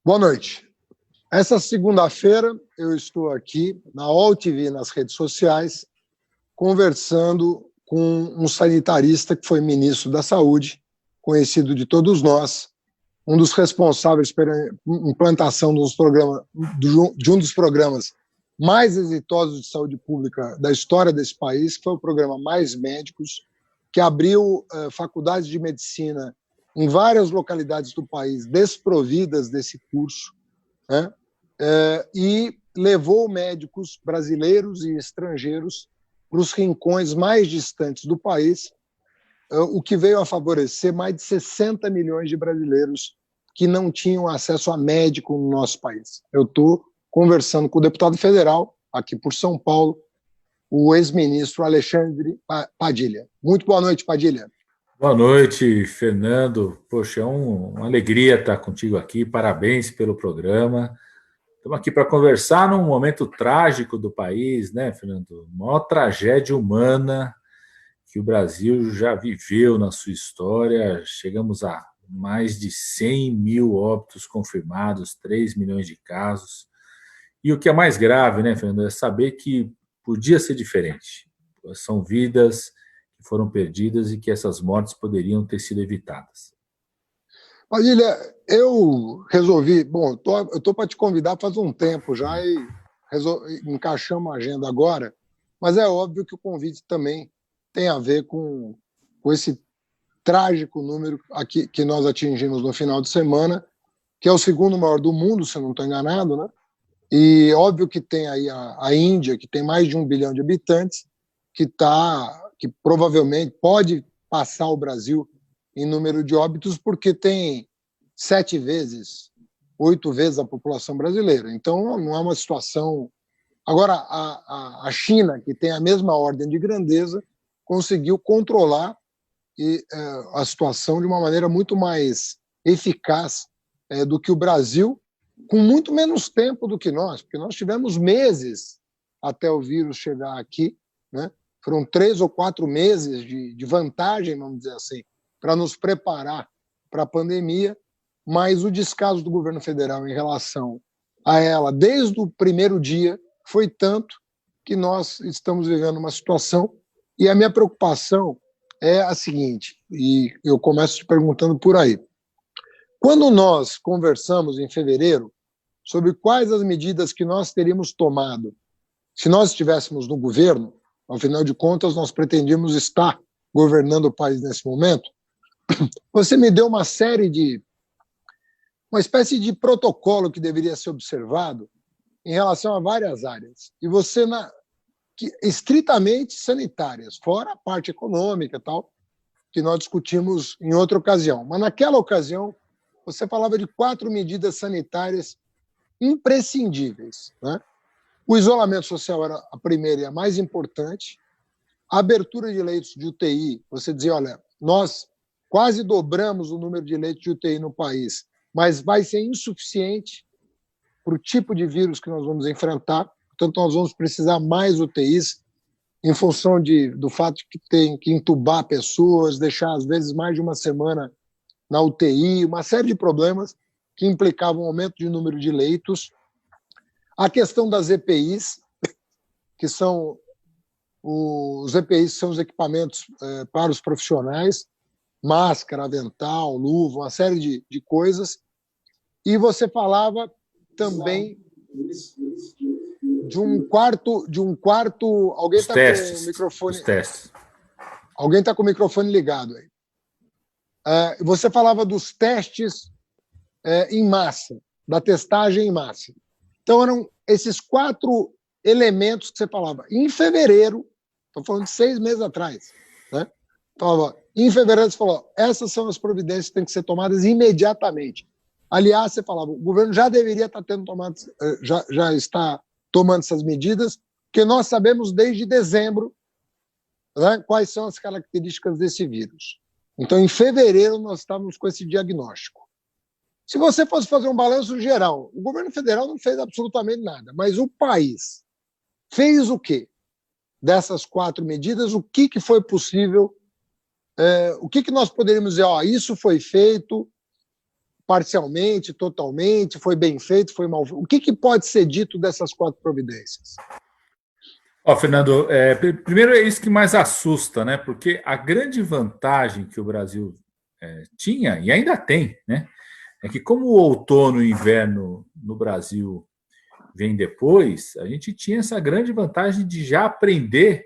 Boa noite. Essa segunda-feira eu estou aqui na UOL TV, nas redes sociais, conversando com um sanitarista que foi ministro da Saúde, conhecido de todos nós, um dos responsáveis pela implantação de um dos programas mais exitosos de saúde pública da história desse país, que foi o programa Mais Médicos, que abriu faculdades de medicina em várias localidades do país desprovidas desse curso, né? E levou médicos brasileiros e estrangeiros para os rincões mais distantes do país, o que veio a favorecer mais de 60 milhões de brasileiros que não tinham acesso a médico no nosso país. Eu estou conversando com o deputado federal, aqui por São Paulo, o ex-ministro Alexandre Padilha. Muito boa noite, Padilha. Boa noite, Fernando. Poxa, é uma alegria estar contigo aqui. Parabéns pelo programa. Estamos aqui para conversar num momento trágico do país, né, Fernando? A maior tragédia humana que o Brasil já viveu na sua história. Chegamos a mais de 100 mil óbitos confirmados, 3 milhões de casos. E o que é mais grave, né, Fernando, é saber que podia ser diferente. São vidas que foram perdidas e que essas mortes poderiam ter sido evitadas. Padilha, eu resolvi... Bom, eu estou para te convidar faz um tempo já e encaixamos a agenda agora, mas é óbvio que o convite também tem a ver com esse trágico número aqui, que nós atingimos no final de semana, que é o segundo maior do mundo, se eu não estou enganado, né? E óbvio que tem aí a Índia, que tem mais de 1 bilhão de habitantes, que provavelmente pode passar o Brasil em número de óbitos, porque tem 7 vezes, 8 vezes a população brasileira. Então, não é uma situação... Agora, a China, que tem a mesma ordem de grandeza, conseguiu controlar a situação de uma maneira muito mais eficaz do que o Brasil, com muito menos tempo do que nós, porque nós tivemos meses até o vírus chegar aqui, né? Foram 3 ou 4 meses de vantagem, vamos dizer assim, para nos preparar para a pandemia, mas o descaso do governo federal em relação a ela, desde o primeiro dia, foi tanto que nós estamos vivendo uma situação, e a minha preocupação é a seguinte, e eu começo te perguntando por aí. Quando nós conversamos em fevereiro sobre quais as medidas que nós teríamos tomado se nós estivéssemos no governo, afinal de contas, nós pretendíamos estar governando o país nesse momento, você me deu uma espécie de protocolo que deveria ser observado em relação a várias áreas. E você, estritamente sanitárias, fora a parte econômica e tal, que nós discutimos em outra ocasião. Mas naquela ocasião, você falava de 4 medidas sanitárias imprescindíveis, né? O isolamento social era a primeira e a mais importante. A abertura de leitos de UTI, você dizia, olha, nós quase dobramos o número de leitos de UTI no país, mas vai ser insuficiente para o tipo de vírus que nós vamos enfrentar, portanto, nós vamos precisar mais UTIs em função do fato de que tem que entubar pessoas, deixar, às vezes, mais de uma semana na UTI, uma série de problemas que implicavam um aumento de número de leitos. A questão das EPIs, que são os EPIs são os equipamentos para os profissionais, máscara, avental, luva, uma série de coisas. E você falava também de um quarto... Alguém está com o microfone... Os testes. Alguém está com o microfone ligado aí. Você falava dos testes em massa, da testagem em massa. Então, eram esses 4 elementos que você falava. Em fevereiro, estou falando de 6 meses atrás, né? Em fevereiro, você falou, essas são as providências que têm que ser tomadas imediatamente. Aliás, você falava, o governo já deveria estar já está tomando essas medidas, porque nós sabemos desde dezembro, né, quais são as características desse vírus. Então, em fevereiro, nós estávamos com esse diagnóstico. Se você fosse fazer um balanço geral, o governo federal não fez absolutamente nada, mas o país fez o quê? Dessas 4 medidas, o que foi possível, o que nós poderíamos dizer, isso foi feito parcialmente, totalmente, foi bem feito, foi mal feito? O que pode ser dito dessas 4 providências? Fernando, primeiro é isso que mais assusta, né? Porque a grande vantagem que o Brasil tinha, e ainda tem, né? É que como o outono e o inverno no Brasil vem depois, a gente tinha essa grande vantagem de já aprender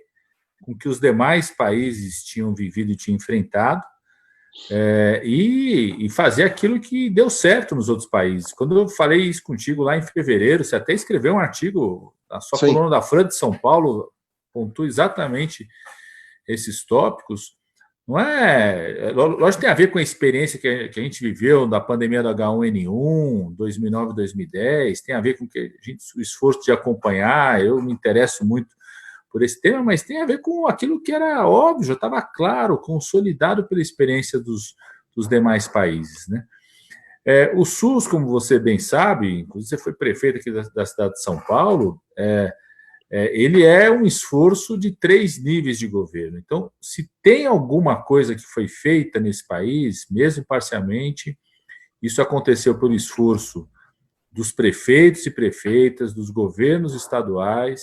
com o que os demais países tinham vivido e tinham enfrentado, e fazer aquilo que deu certo nos outros países. Quando eu falei isso contigo lá em fevereiro, você até escreveu um artigo, a sua Sim. coluna da Folha de São Paulo pontua exatamente esses tópicos. Não é. Lógico que tem a ver com a experiência que a gente viveu da pandemia do H1N1, 2009, 2010, tem a ver com o esforço de acompanhar. Eu me interesso muito por esse tema, mas tem a ver com aquilo que era óbvio, já estava claro, consolidado pela experiência dos demais países, né? O SUS, como você bem sabe, inclusive você foi prefeito aqui da cidade de São Paulo, ele é um esforço de 3 níveis de governo. Então, se tem alguma coisa que foi feita nesse país, mesmo parcialmente, isso aconteceu pelo esforço dos prefeitos e prefeitas, dos governos estaduais,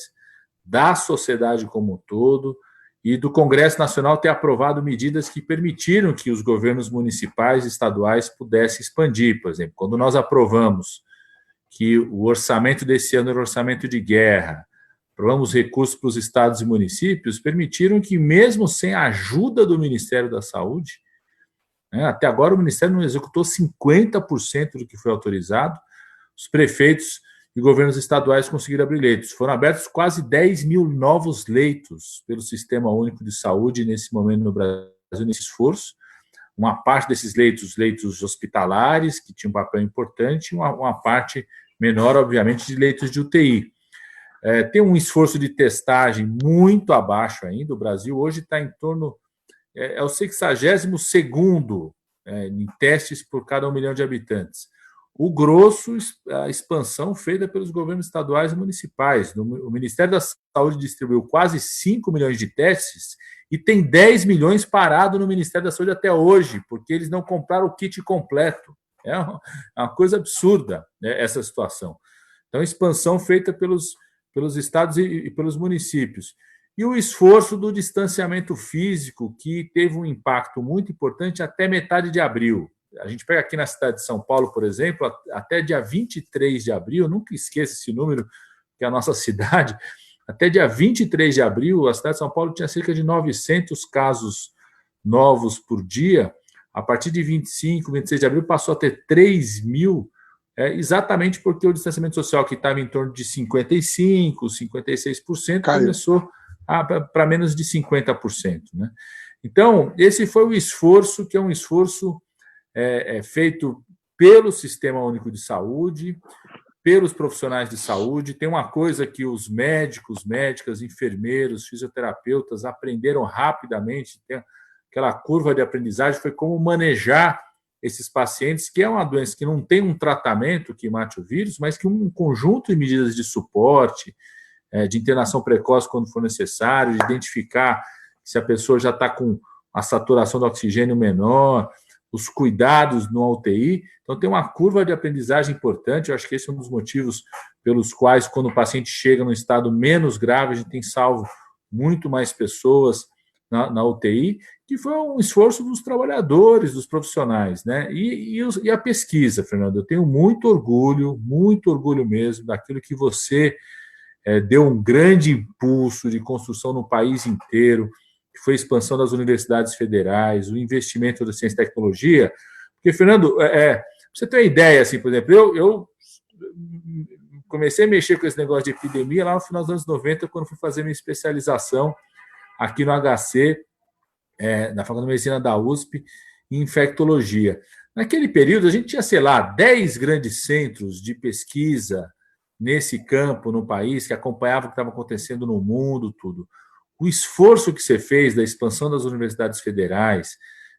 da sociedade como um todo e do Congresso Nacional ter aprovado medidas que permitiram que os governos municipais e estaduais pudessem expandir. Por exemplo, quando nós aprovamos que o orçamento desse ano era orçamento de guerra, aprovamos recursos para os estados e municípios, permitiram que, mesmo sem a ajuda do Ministério da Saúde, até agora o Ministério não executou 50% do que foi autorizado, os prefeitos e governos estaduais conseguiram abrir leitos. Foram abertos quase 10 mil novos leitos pelo Sistema Único de Saúde nesse momento no Brasil, nesse esforço. Uma parte desses leitos hospitalares, que tinham um papel importante, uma parte menor, obviamente, de leitos de UTI. Tem um esforço de testagem muito abaixo ainda. O Brasil hoje está em torno... É o 62º em testes por cada 1 milhão de habitantes. O grosso, a expansão feita pelos governos estaduais e municipais. O Ministério da Saúde distribuiu quase 5 milhões de testes e tem 10 milhões parado no Ministério da Saúde até hoje, porque eles não compraram o kit completo. É uma coisa absurda, né, essa situação. Então, expansão feita pelos estados e pelos municípios. E o esforço do distanciamento físico, que teve um impacto muito importante até metade de abril. A gente pega aqui na cidade de São Paulo, por exemplo, até dia 23 de abril, eu nunca esqueço esse número, que é a nossa cidade, até dia 23 de abril, a cidade de São Paulo tinha cerca de 900 casos novos por dia. A partir de 25, 26 de abril, passou a ter 3 mil, exatamente porque o distanciamento social, que estava em torno de 55%, 56%, começou para menos de 50%. Né? Então, esse foi o esforço, que é um esforço feito pelo Sistema Único de Saúde, pelos profissionais de saúde. Tem uma coisa que os médicos, médicas, enfermeiros, fisioterapeutas aprenderam rapidamente, tem aquela curva de aprendizagem, foi como manejar esses pacientes, que é uma doença que não tem um tratamento que mate o vírus, mas que um conjunto de medidas de suporte, de internação precoce quando for necessário, de identificar se a pessoa já está com a saturação do oxigênio menor, os cuidados no UTI. Então, tem uma curva de aprendizagem importante. Eu acho que esse é um dos motivos pelos quais, quando o paciente chega num estado menos grave, a gente tem salvo muito mais pessoas na UTI, que foi um esforço dos trabalhadores, dos profissionais, né? E a pesquisa, Fernando, eu tenho muito orgulho mesmo daquilo que você deu um grande impulso de construção no país inteiro, que foi a expansão das universidades federais, o investimento da ciência e tecnologia. Porque, Fernando, pra você ter uma ideia, assim, por exemplo, eu comecei a mexer com esse negócio de epidemia lá no final dos anos 90, quando fui fazer minha especialização aqui no HC, na Faculdade de Medicina da USP, em infectologia. Naquele período, a gente tinha, sei lá, 10 grandes centros de pesquisa nesse campo, no país, que acompanhavam o que estava acontecendo no mundo, tudo. O esforço que você fez da expansão das universidades federais,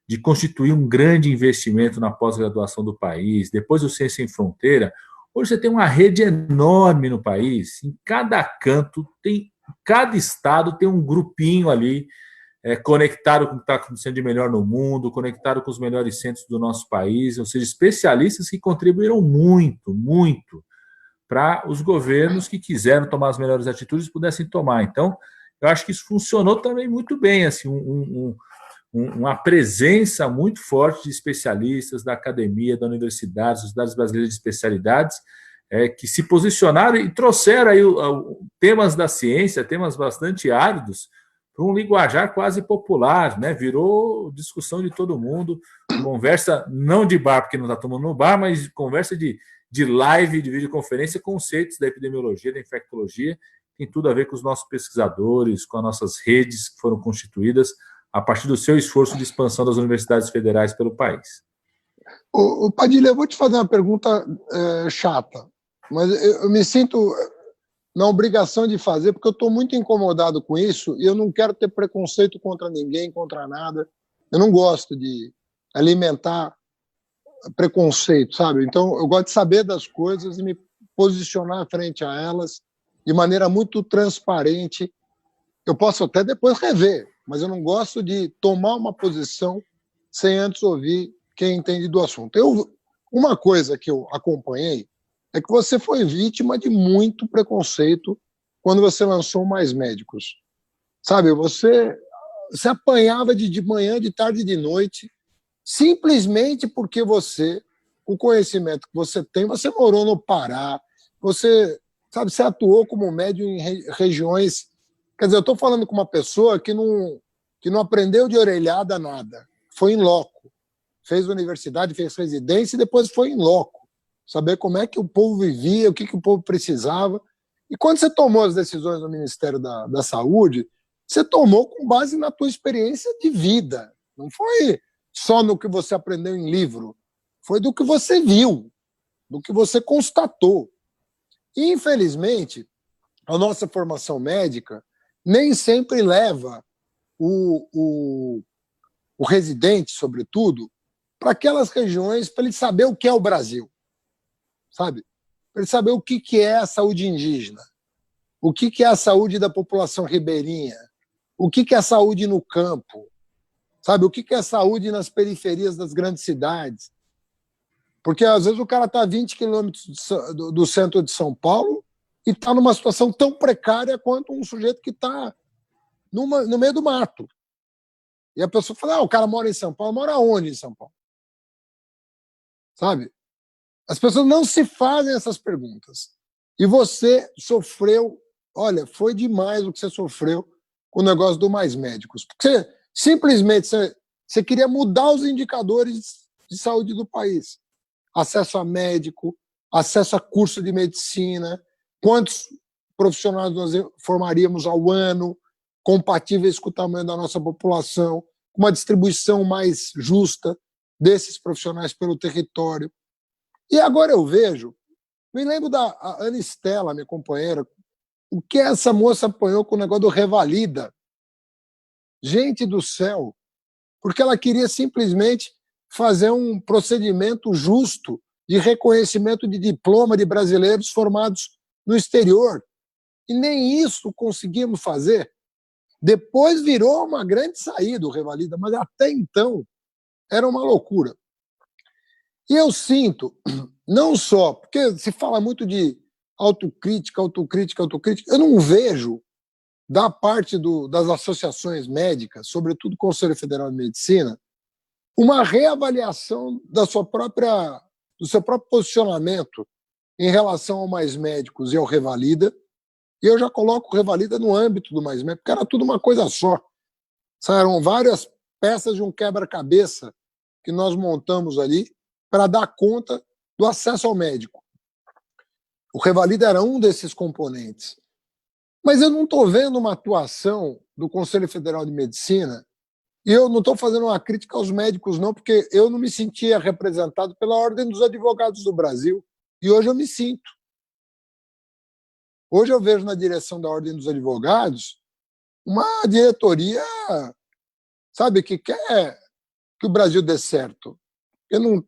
de constituir um grande investimento na pós-graduação do país, depois o Ciência Sem Fronteira, hoje você tem uma rede enorme no país, em cada canto, cada estado tem um grupinho ali conectado com o que está acontecendo de melhor no mundo, conectado com os melhores centros do nosso país, ou seja, especialistas que contribuíram muito, muito para os governos que quiseram tomar as melhores atitudes pudessem tomar. Então, eu acho que isso funcionou também muito bem, assim, uma presença muito forte de especialistas da academia, da universidade, sociedades brasileiras de especialidades, que se posicionaram e trouxeram aí temas da ciência, temas bastante áridos, para um linguajar quase popular, né? Virou discussão de todo mundo, conversa não de bar, porque não está tomando no bar, mas conversa de live, de videoconferência, conceitos da epidemiologia, da infectologia, tem tudo a ver com os nossos pesquisadores, com as nossas redes que foram constituídas a partir do seu esforço de expansão das universidades federais pelo país. Padilha, eu vou te fazer uma pergunta chata, mas eu me sinto na obrigação de fazer, porque eu estou muito incomodado com isso e eu não quero ter preconceito contra ninguém, contra nada. Eu não gosto de alimentar preconceito, sabe? Então, eu gosto de saber das coisas e me posicionar frente a elas de maneira muito transparente. Eu posso até depois rever, mas eu não gosto de tomar uma posição sem antes ouvir quem entende do assunto. Uma coisa que eu acompanhei é que você foi vítima de muito preconceito quando você lançou Mais Médicos. Sabe, você apanhava de manhã, de tarde e de noite, simplesmente porque você, o conhecimento que você tem, você morou no Pará, você atuou como médium em regiões. Quer dizer, eu estou falando com uma pessoa que não aprendeu de orelhada nada, foi em loco, fez universidade, fez residência e depois foi em loco, saber como é que o povo vivia, o que o povo precisava. E quando você tomou as decisões no Ministério da Saúde, você tomou com base na tua experiência de vida, não foi só no que você aprendeu em livro, foi do que você viu, do que você constatou. E, infelizmente, a nossa formação médica nem sempre leva o residente, sobretudo, para aquelas regiões, para ele saber o que é o Brasil, sabe? Para ele saber o que é a saúde indígena, o que é a saúde da população ribeirinha, o que é a saúde no campo, sabe? O que é a saúde nas periferias das grandes cidades. Porque, às vezes, o cara está a 20 quilômetros do centro de São Paulo e está numa situação tão precária quanto um sujeito que está no meio do mato. E a pessoa fala, o cara mora em São Paulo. Mora onde em São Paulo? Sabe? As pessoas não se fazem essas perguntas. E você sofreu, olha, foi demais o que você sofreu com o negócio do Mais Médicos. Porque simplesmente você queria mudar os indicadores de saúde do país. Acesso a médico, acesso a curso de medicina, quantos profissionais nós formaríamos ao ano, compatíveis com o tamanho da nossa população, com uma distribuição mais justa desses profissionais pelo território. E agora eu vejo, me lembro da Ana Estela, minha companheira, o que essa moça apanhou com o negócio do Revalida. Gente do céu, porque ela queria simplesmente fazer um procedimento justo de reconhecimento de diploma de brasileiros formados no exterior. E nem isso conseguimos fazer. Depois virou uma grande saída o Revalida, mas até então era uma loucura. E eu sinto, não só, porque se fala muito de autocrítica, eu não vejo da parte das associações médicas, sobretudo o Conselho Federal de Medicina, uma reavaliação do seu próprio posicionamento em relação ao Mais Médicos e ao Revalida. E eu já coloco o Revalida no âmbito do Mais Médicos, porque era tudo uma coisa só. Eram várias peças de um quebra-cabeça que nós montamos ali para dar conta do acesso ao médico. O Revalida era um desses componentes. Mas eu não estou vendo uma atuação do Conselho Federal de Medicina. E eu não estou fazendo uma crítica aos médicos, não, porque eu não me sentia representado pela Ordem dos Advogados do Brasil. E hoje eu me sinto. Hoje eu vejo na direção da Ordem dos Advogados uma diretoria, sabe, que quer que o Brasil dê certo. Que não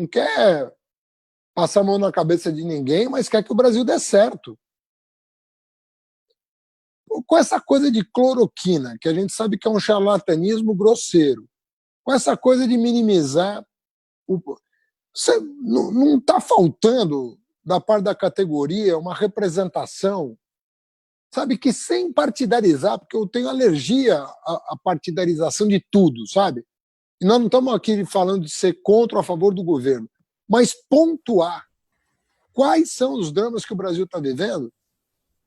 quer passar a mão na cabeça de ninguém, mas quer que o Brasil dê certo. com essa coisa de cloroquina, que a gente sabe que é um charlatanismo grosseiro, com essa coisa de minimizar não está faltando, da parte da categoria, uma representação, sabe, que sem partidarizar, porque eu tenho alergia à partidarização de tudo, sabe? E nós não estamos aqui falando de ser contra ou a favor do governo, mas pontuar quais são os dramas que o Brasil está vivendo.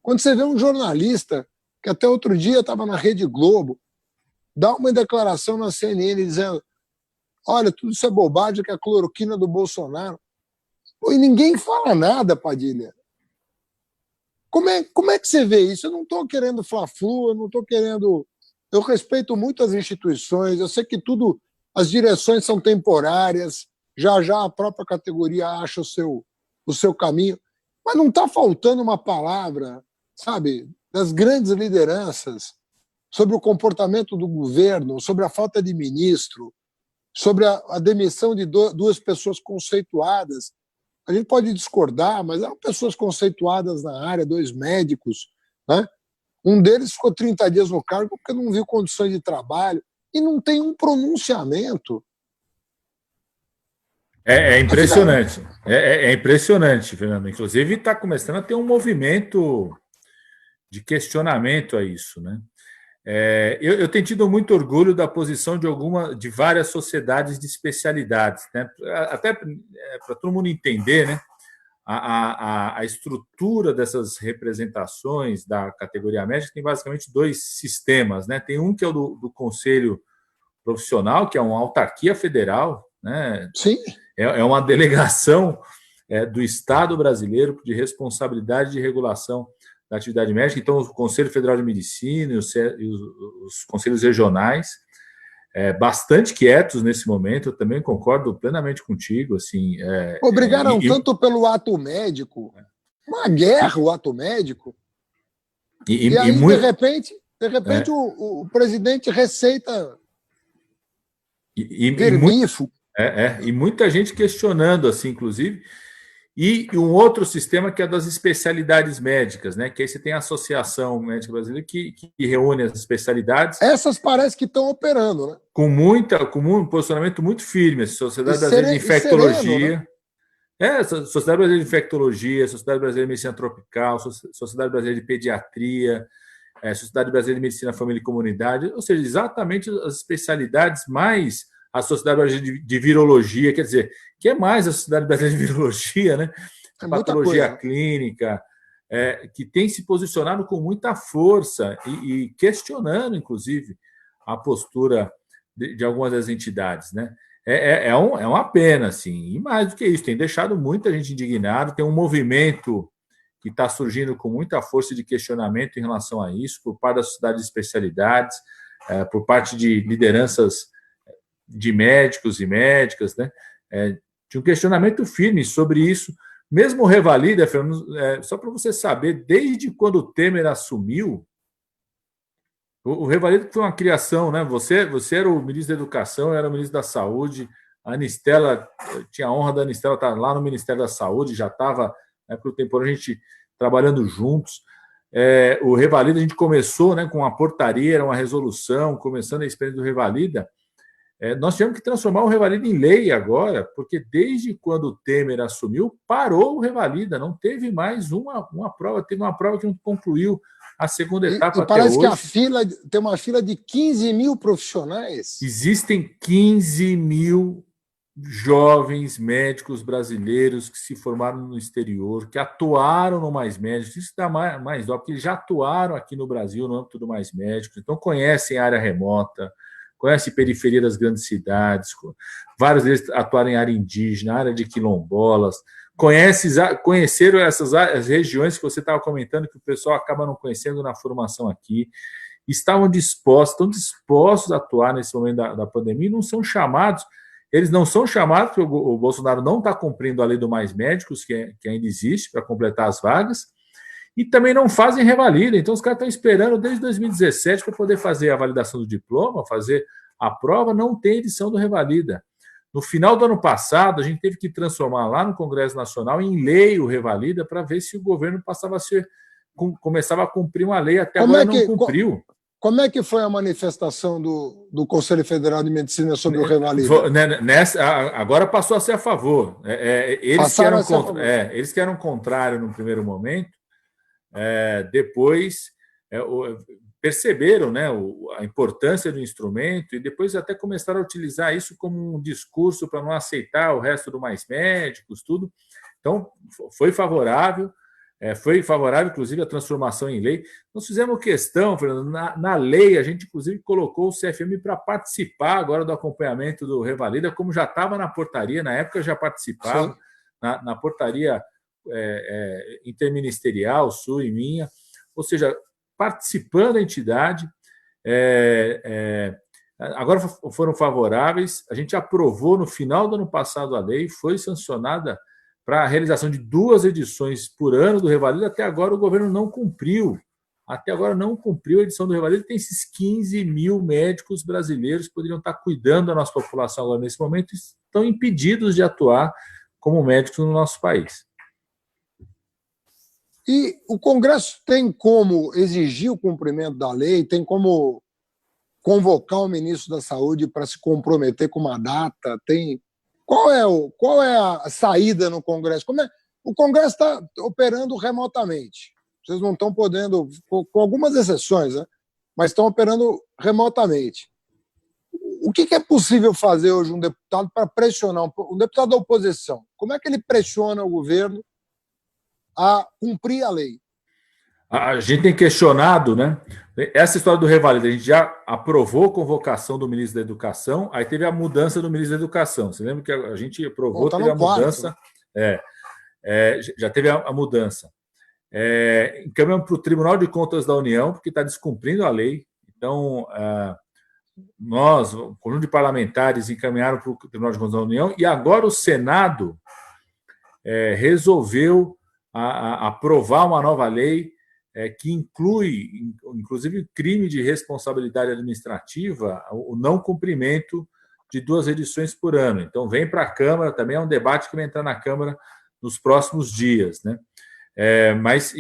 Quando você vê um jornalista, que até outro dia estava na Rede Globo, dá uma declaração na CNN dizendo: olha, tudo isso é bobagem, que é a cloroquina do Bolsonaro. E ninguém fala nada, Padilha. Como é que você vê isso? Eu não estou querendo fla-flu, eu não estou querendo... Eu respeito muito as instituições, eu sei que tudo, as direções são temporárias, já já a própria categoria acha o seu caminho, mas não está faltando uma palavra, sabe, das grandes lideranças sobre o comportamento do governo, sobre a falta de ministro, sobre a demissão de duas pessoas conceituadas. A gente pode discordar, mas eram pessoas conceituadas na área, 2 médicos, né? Um deles ficou 30 dias no cargo porque não viu condições de trabalho e não tem um pronunciamento. É impressionante. É impressionante, Fernando. Inclusive, está começando a ter um movimento de questionamento a isso, né? Eu tenho tido muito orgulho da posição de várias sociedades de especialidades, né? Até para todo mundo entender, né? A estrutura dessas representações da categoria médica tem basicamente 2 sistemas, né? Tem um que é o do Conselho Profissional, que é uma autarquia federal, né? Sim. É uma delegação do Estado brasileiro de responsabilidade de regulação da atividade médica. Então, o Conselho Federal de Medicina e os conselhos regionais, bastante quietos nesse momento. Eu também concordo plenamente contigo. Assim, obrigaram tanto pelo ato médico, uma guerra o ato médico, e aí, de repente o presidente receita verbifo. E muita gente questionando, assim, inclusive. E um outro sistema que é das especialidades médicas, né? Que aí você tem a Associação Médica Brasileira que reúne as especialidades. Essas parece que estão operando, né? Com um posicionamento muito firme. A Sociedade Brasileira de Infectologia. Sereno, né? Sociedade Brasileira de Infectologia, Sociedade Brasileira de Medicina Tropical, Sociedade Brasileira de Pediatria, Sociedade Brasileira de Medicina Família e Comunidade, ou seja, exatamente as especialidades mais a Sociedade Brasileira de Virologia, quer dizer, que é mais a Sociedade Brasileira de Virologia, né? Patologia clínica, que tem se posicionado com muita força e questionando, inclusive, a postura de algumas das entidades, né? É uma pena, assim, e mais do que isso, tem deixado muita gente indignada, tem um movimento que está surgindo com muita força de questionamento em relação a isso, por parte da sociedade de especialidades, por parte de lideranças de médicos e médicas, né? Tinha um questionamento firme sobre isso. Mesmo o Revalida, Fernando, só para você saber, desde quando o Temer assumiu, o Revalida foi uma criação, né? Você era o ministro da Educação, eu era o ministro da Saúde, a Anistela, tinha a honra da Anistela estar lá no Ministério da Saúde, já estava, na época do tempo, a gente trabalhando juntos. O Revalida, a gente começou, né, com uma portaria, era uma resolução, começando a experiência do Revalida. Nós tivemos que transformar o Revalida em lei agora, porque desde quando o Temer assumiu, parou o Revalida, não teve mais uma prova, teve uma prova que não concluiu a segunda etapa até hoje. Parece que tem uma fila de 15 mil profissionais. Existem 15 mil jovens médicos brasileiros que se formaram no exterior, que atuaram no Mais Médicos. Isso dá mais dó, porque eles já atuaram aqui no Brasil no âmbito do Mais Médicos, então conhecem a área remota, conhece periferia das grandes cidades, vários deles atuaram em área indígena, área de quilombolas, conheceram as regiões que você estava comentando, que o pessoal acaba não conhecendo na formação aqui, estão dispostos a atuar nesse momento da pandemia e não são chamados, eles não são chamados, porque o Bolsonaro não está cumprindo a lei do Mais Médicos, que ainda existe, para completar as vagas, e também não fazem revalida. Então, os caras estão esperando desde 2017 para poder fazer a validação do diploma, fazer a prova, não tem edição do revalida. No final do ano passado, a gente teve que transformar lá no Congresso Nacional em lei o revalida para ver se o governo passava a ser começava a cumprir uma lei, até agora não cumpriu. Como é que foi a manifestação do Conselho Federal de Medicina sobre o Revalida? Agora passou a ser a favor. Eles que eram contrários no primeiro momento, depois perceberam, né, a importância do instrumento e depois até começaram a utilizar isso como um discurso para não aceitar o resto do Mais Médicos, tudo. Então, foi favorável, inclusive, a transformação em lei. Nós fizemos questão, Fernando, na lei, a gente, inclusive, colocou o CFM para participar agora do acompanhamento do Revalida, como já estava na portaria, na época já participava, na portaria interministerial, sua e minha, ou seja, participando da entidade, agora foram favoráveis, a gente aprovou no final do ano passado a lei, foi sancionada para a realização de 2 edições por ano do Revalida. Até agora o governo não cumpriu. Até agora não cumpriu a edição do Revalida. Tem esses 15 mil médicos brasileiros que poderiam estar cuidando da nossa população agora nesse momento e estão impedidos de atuar como médicos no nosso país. E o Congresso tem como exigir o cumprimento da lei, tem como convocar o ministro da Saúde para se comprometer com uma data, tem... Qual é a saída no Congresso? O Congresso está operando remotamente. Vocês não estão podendo, com algumas exceções, né? Mas estão operando remotamente. O que é possível fazer hoje um deputado para pressionar, um deputado da oposição? Como é que ele pressiona o governo a cumprir a lei? A gente tem questionado, né? Essa história do Revalida, a gente já aprovou a convocação do ministro da Educação, aí teve a mudança do ministro da Educação. Você lembra que a gente aprovou, teve a mudança? Já teve a mudança. Encaminhamos para o Tribunal de Contas da União, porque está descumprindo a lei. Então, nós, o conjunto de parlamentares, encaminharam para o Tribunal de Contas da União, e agora o Senado resolveu aprovar uma nova lei que inclui, inclusive, crime de responsabilidade administrativa, o não cumprimento de 2 edições por ano. Então, vem para a Câmara, também é um debate que vai entrar na Câmara nos próximos dias, né? Mas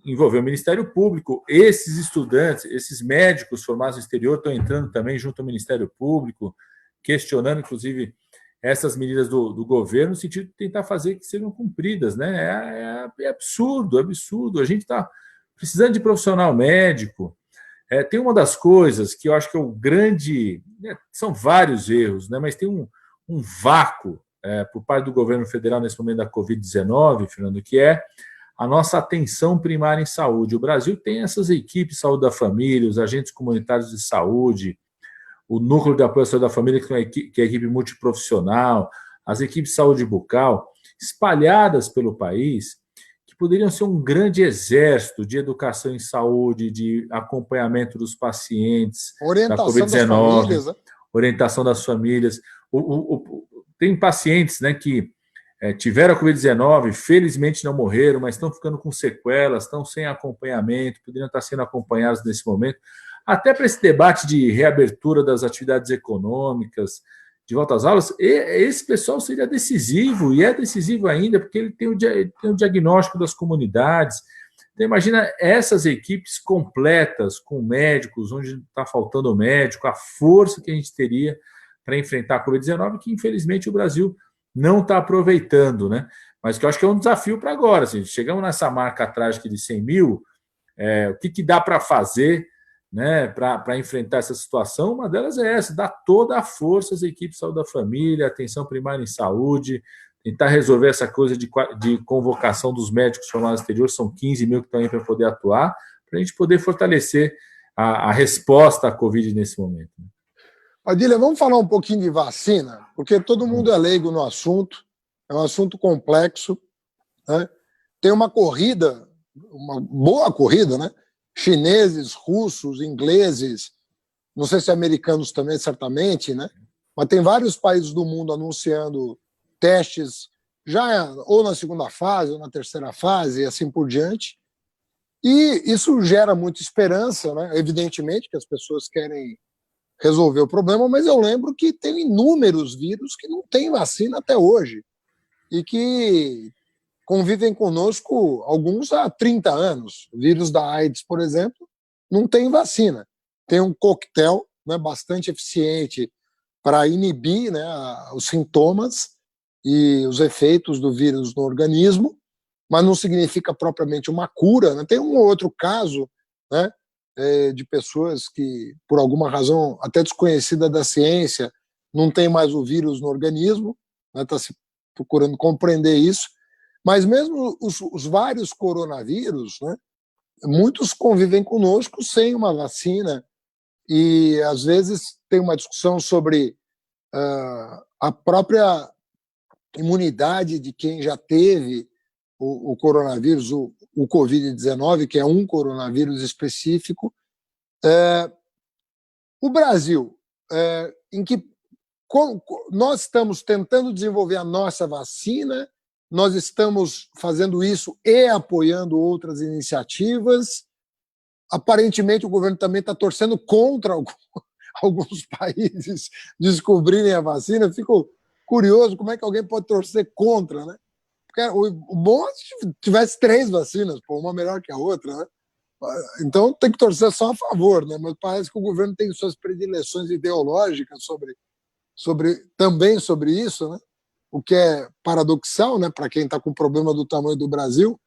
envolveu o Ministério Público, esses estudantes, esses médicos formados no exterior estão entrando também junto ao Ministério Público, questionando, inclusive, essas medidas do governo, no sentido de tentar fazer que sejam cumpridas, né? É absurdo, absurdo. A gente está precisando de profissional médico. Tem uma das coisas que eu acho que é o grande... são vários erros, né? Mas tem um vácuo por parte do governo federal nesse momento da Covid-19, Fernando, que é a nossa atenção primária em saúde. O Brasil tem essas equipes de saúde da família, os agentes comunitários de saúde, o núcleo de apoio à saúde da família, que é a equipe multiprofissional, as equipes de saúde bucal, espalhadas pelo país, que poderiam ser um grande exército de educação em saúde, de acompanhamento dos pacientes da Covid-19, orientação das famílias. Tem pacientes, né, que tiveram a Covid-19, felizmente não morreram, mas estão ficando com sequelas, estão sem acompanhamento, poderiam estar sendo acompanhados nesse momento. Até para esse debate de reabertura das atividades econômicas, de volta às aulas, esse pessoal seria decisivo, e é decisivo ainda, porque ele tem o diagnóstico das comunidades. Então, imagina essas equipes completas, com médicos, onde está faltando médico, a força que a gente teria para enfrentar a Covid-19, que infelizmente o Brasil não está aproveitando, né? Mas que eu acho que é um desafio para agora. Assim, chegamos nessa marca trágica de 100 mil, o que dá para fazer, né, para enfrentar essa situação? Uma delas é essa: dar toda a força às equipes de saúde da família, atenção primária em saúde, tentar resolver essa coisa de convocação dos médicos formados no exterior, são 15 mil que estão aí para poder atuar, para a gente poder fortalecer a resposta à Covid nesse momento. Padilha, vamos falar um pouquinho de vacina, porque todo mundo é leigo no assunto, é um assunto complexo, né? Tem uma corrida, uma boa corrida, né? Chineses, russos, ingleses, não sei se americanos também, certamente, né? Mas tem vários países do mundo anunciando testes já ou na segunda fase ou na terceira fase e assim por diante. E isso gera muita esperança, né? Evidentemente que as pessoas querem resolver o problema, mas eu lembro que tem inúmeros vírus que não têm vacina até hoje e que convivem conosco, alguns há 30 anos. O vírus da AIDS, por exemplo, não tem vacina. Tem um coquetel, né, bastante eficiente para inibir, né, os sintomas e os efeitos do vírus no organismo, mas não significa propriamente uma cura, né? Tem um ou outro caso, né, de pessoas que, por alguma razão até desconhecida da ciência, não tem mais o vírus no organismo, está, né, se procurando compreender isso, mas mesmo os vários coronavírus, né, muitos convivem conosco sem uma vacina, e às vezes tem uma discussão sobre a própria imunidade de quem já teve o coronavírus, o Covid-19, que é um coronavírus específico. O Brasil, em que nós estamos tentando desenvolver a nossa vacina, nós estamos fazendo isso e apoiando outras iniciativas. Aparentemente, o governo também está torcendo contra alguns países descobrirem a vacina. Fico curioso como é que alguém pode torcer contra, né? Porque o bom é se tivesse 3 vacinas, pô, uma melhor que a outra, né? Então tem que torcer só a favor, né? Mas parece que o governo tem suas predileções ideológicas também sobre isso, né? O que é paradoxal, né? Para quem está com problema do tamanho do Brasil.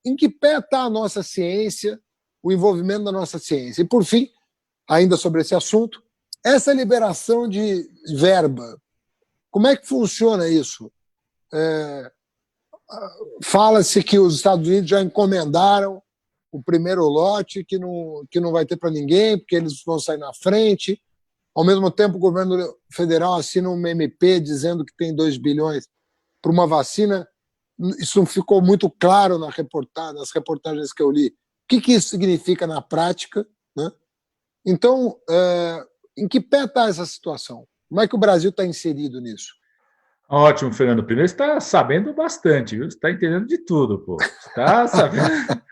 Em que pé está a nossa ciência, o envolvimento da nossa ciência? E, por fim, ainda sobre esse assunto, essa liberação de verba, como é que funciona isso? Fala-se que os Estados Unidos já encomendaram o primeiro lote, que não vai ter para ninguém, porque eles vão sair na frente. Ao mesmo tempo, o governo federal assina um MP dizendo que tem 2 bilhões para uma vacina. Isso não ficou muito claro nas reportagens que eu li. O que isso significa na prática, né? Então, em que pé está essa situação? Como é que o Brasil está inserido nisso? Ótimo, Fernando. Primeiro, você está sabendo bastante, viu? Você está entendendo de tudo, pô. Você está sabendo...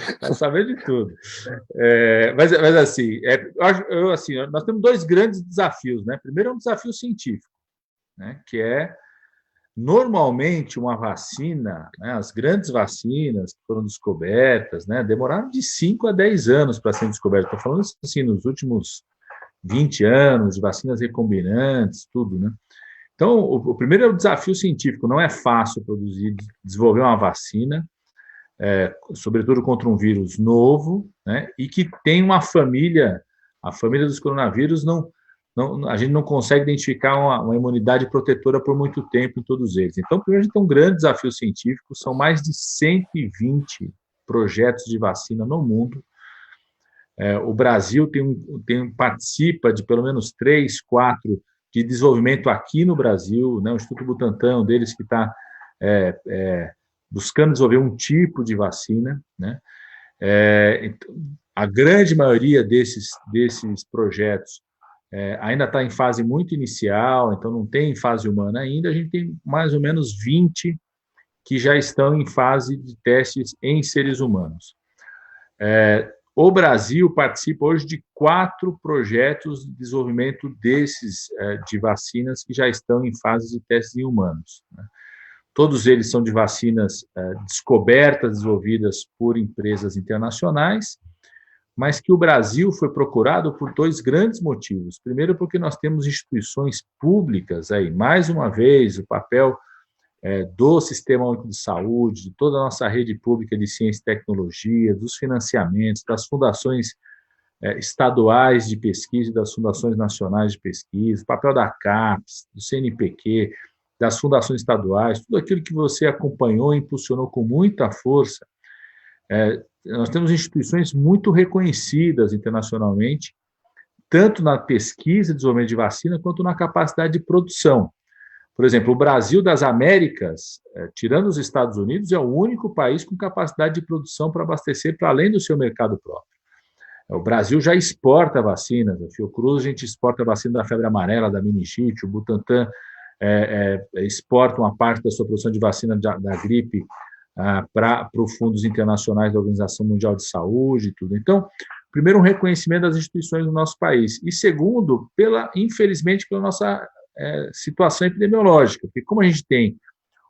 Está sabendo de tudo. Mas assim, assim, nós temos 2 grandes desafios, né? Primeiro é um desafio científico, né? Que é, normalmente, uma vacina, né? As grandes vacinas que foram descobertas, né? Demoraram de 5 a 10 anos para serem descobertas. Estou falando assim, nos últimos 20 anos, de vacinas recombinantes, tudo, né? Então, o primeiro é o desafio científico. Não é fácil desenvolver uma vacina, sobretudo contra um vírus novo, né, e que tem uma família, a família dos coronavírus, a gente não consegue identificar uma imunidade protetora por muito tempo em todos eles. Então, primeiro, a gente tem um grande desafio científico, são mais de 120 projetos de vacina no mundo. O Brasil participa de pelo menos 3, 4 de desenvolvimento aqui no Brasil, né, o Instituto Butantan, um deles que está buscando desenvolver um tipo de vacina, né? A grande maioria desses projetos ainda está em fase muito inicial, então não tem fase humana ainda. A gente tem mais ou menos 20 que já estão em fase de testes em seres humanos. O Brasil participa hoje de 4 projetos de desenvolvimento de vacinas que já estão em fase de testes em humanos, né? Todos eles são de vacinas descobertas, desenvolvidas por empresas internacionais, mas que o Brasil foi procurado por 2 grandes motivos. Primeiro, porque nós temos instituições públicas aí, mais uma vez, o papel do Sistema Único de Saúde, de toda a nossa rede pública de ciência e tecnologia, dos financiamentos, das fundações estaduais de pesquisa e das fundações nacionais de pesquisa, o papel da CAPES, do CNPq, das fundações estaduais, tudo aquilo que você acompanhou e impulsionou com muita força. Nós temos instituições muito reconhecidas internacionalmente, tanto na pesquisa e desenvolvimento de vacina, quanto na capacidade de produção. Por exemplo, o Brasil das Américas, tirando os Estados Unidos, é o único país com capacidade de produção para abastecer para além do seu mercado próprio. O Brasil já exporta vacinas, a Fiocruz, a gente exporta a vacina da febre amarela, da meningite, o Butantan exporta uma parte da sua produção de vacina da gripe para os fundos internacionais da Organização Mundial de Saúde e tudo. Então, primeiro, um reconhecimento das instituições do nosso país. E segundo, infelizmente, pela nossa situação epidemiológica, porque como a gente tem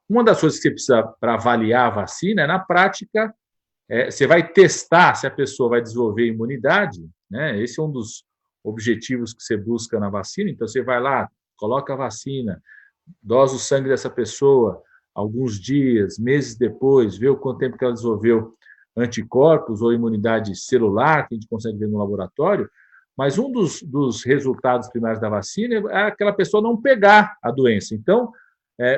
Uma das coisas que você precisa para avaliar a vacina é, na prática, você vai testar se a pessoa vai desenvolver imunidade, né? Esse é um dos objetivos que você busca na vacina. Então, você vai lá, coloca a vacina, dosa o sangue dessa pessoa, alguns dias, meses depois, vê o quanto tempo que ela desenvolveu anticorpos ou imunidade celular, que a gente consegue ver no laboratório, mas um dos resultados primários da vacina é aquela pessoa não pegar a doença. Então,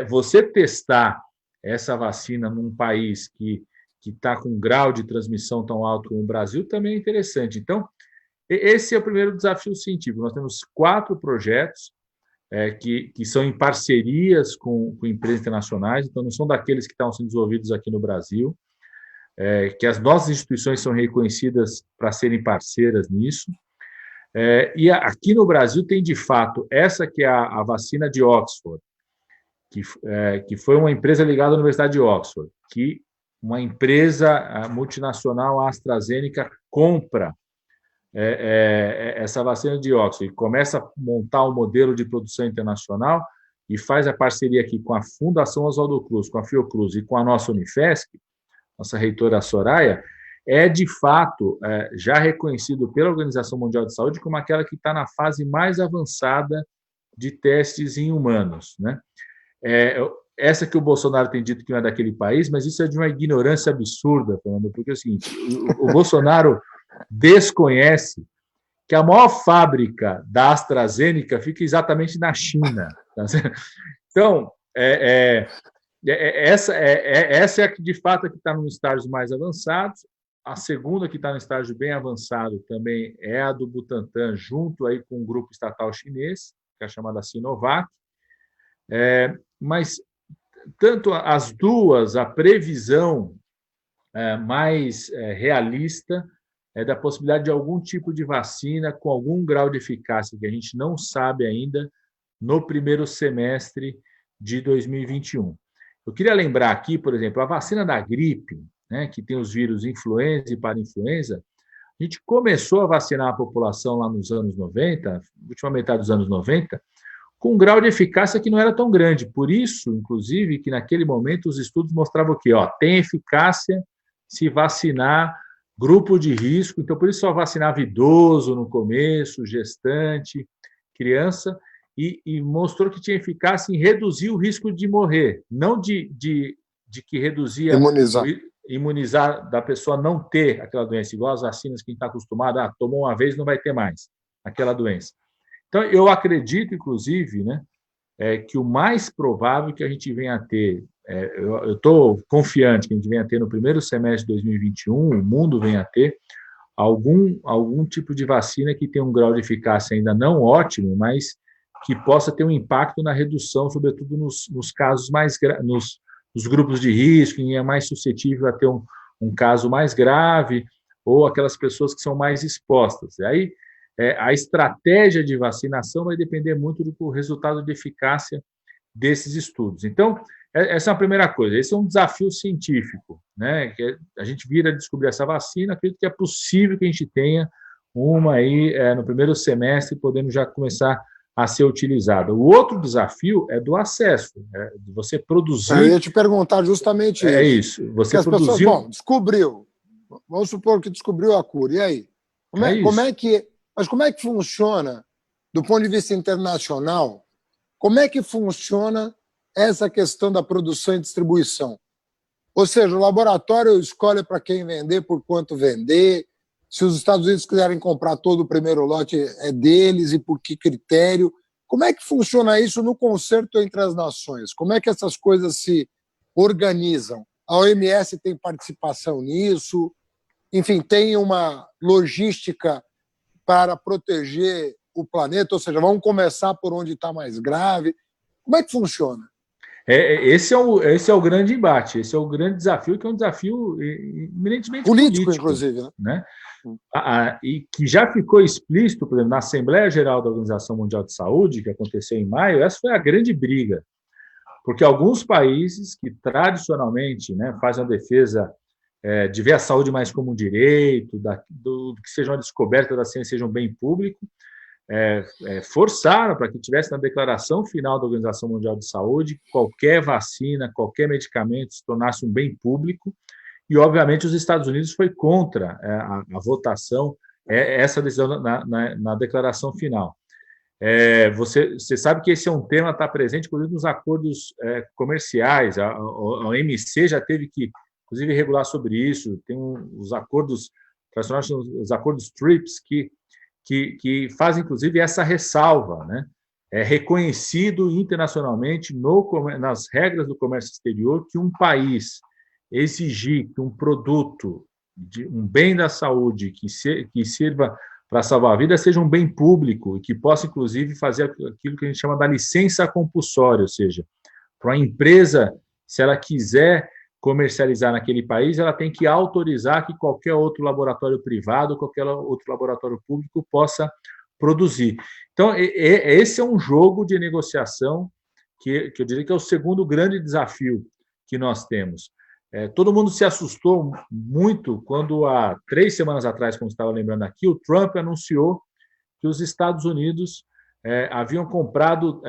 você testar essa vacina num país que está com um grau de transmissão tão alto como o Brasil também é interessante. Então, esse é o primeiro desafio científico. Nós temos 4 projetos que são em parcerias com empresas internacionais, então não são daqueles que estão sendo desenvolvidos aqui no Brasil, que as nossas instituições são reconhecidas para serem parceiras nisso. E aqui no Brasil tem, de fato, essa que é a vacina de Oxford, que foi uma empresa ligada à Universidade de Oxford, que uma empresa multinacional, a AstraZeneca, compra essa vacina de Oxford, começa a montar um modelo de produção internacional e faz a parceria aqui com a Fundação Oswaldo Cruz, com a Fiocruz e com a nossa Unifesp, nossa reitora Soraya, de fato já reconhecido pela Organização Mundial de Saúde como aquela que está na fase mais avançada de testes em humanos, né? Essa que o Bolsonaro tem dito que não é daquele país, mas isso é de uma ignorância absurda, Fernando, porque é o seguinte, o Bolsonaro desconhece que a maior fábrica da AstraZeneca fica exatamente na China. Tá certo? Então, essa é a que, de fato, que está nos estágios mais avançados. A segunda, que está no estágio bem avançado, também é a do Butantan, junto aí com um grupo estatal chinês, que é a chamada Sinovac. Mas, tanto as duas, a previsão mais realista é da possibilidade de algum tipo de vacina com algum grau de eficácia, que a gente não sabe ainda, no primeiro semestre de 2021. Eu queria lembrar aqui, por exemplo, a vacina da gripe, né, que tem os vírus influenza e parainfluenza, a gente começou a vacinar a população lá nos anos 90, última metade dos anos 90, com um grau de eficácia que não era tão grande. Por isso, inclusive, que naquele momento os estudos mostravam que tem eficácia se vacinar grupo de risco, então por isso só vacinava idoso no começo, gestante, criança, e mostrou que tinha eficácia em reduzir o risco de morrer, não de que reduzia imunizar da pessoa não ter aquela doença, igual as vacinas que a gente está acostumado, tomou uma vez, não vai ter mais aquela doença. Então, eu acredito, inclusive, né, que o mais provável que a gente venha a ter, eu estou confiante que a gente venha a ter no primeiro semestre de 2021, o mundo venha a ter algum tipo de vacina que tenha um grau de eficácia ainda não ótimo, mas que possa ter um impacto na redução, sobretudo nos casos mais nos grupos de risco, quem é mais suscetível a ter um caso mais grave, ou aquelas pessoas que são mais expostas. E aí, a estratégia de vacinação vai depender muito do resultado de eficácia desses estudos. Então, essa é a primeira coisa. Esse é um desafio científico, né? Que a gente vira a descobrir essa vacina, acredito que é possível que a gente tenha uma aí no primeiro semestre, podendo já começar a ser utilizada. O outro desafio é do acesso, de você produzir... Eu ia te perguntar justamente isso. É isso. Você produziu... Pessoas, descobriu. Vamos supor que descobriu a cura. E aí? Como é que funciona, do ponto de vista internacional, como é que funciona essa questão da produção e distribuição? Ou seja, o laboratório escolhe para quem vender, por quanto vender. Se os Estados Unidos quiserem comprar todo o primeiro lote, é deles e por que critério? Como é que funciona isso no concerto entre as nações? Como é que essas coisas se organizam? A OMS tem participação nisso? Enfim, tem uma logística para proteger o planeta? Ou seja, vamos começar por onde está mais grave. Como é que funciona? Esse é o grande embate, esse é o grande desafio, que é um desafio eminentemente político, inclusive, né? E que já ficou explícito, por exemplo, na Assembleia Geral da Organização Mundial de Saúde, que aconteceu em maio. Essa foi a grande briga, porque alguns países que tradicionalmente, né, fazem a defesa de ver a saúde mais como um direito, que seja uma descoberta da ciência, seja um bem público, forçaram para que tivesse na declaração final da Organização Mundial de Saúde que qualquer vacina, qualquer medicamento se tornasse um bem público, e, obviamente, os Estados Unidos foi contra a votação, essa decisão na declaração final. Você sabe que esse é um tema que está presente, inclusive, nos acordos comerciais. A OMC já teve que, inclusive, regular sobre isso. Tem os acordos tradicionais, os acordos TRIPS, que fazem, inclusive, essa ressalva, né? É reconhecido internacionalmente nas regras do comércio exterior que um país exigir que um produto, um bem da saúde que sirva para salvar a vida, seja um bem público e que possa, inclusive, fazer aquilo que a gente chama da licença compulsória, ou seja, para a empresa, se ela quiser comercializar naquele país, ela tem que autorizar que qualquer outro laboratório privado, qualquer outro laboratório público possa produzir. Então, esse é um jogo de negociação que eu diria que é o segundo grande desafio que nós temos. Todo mundo se assustou muito quando, há 3 semanas atrás, como estava lembrando aqui, o Trump anunciou que os Estados Unidos haviam comprado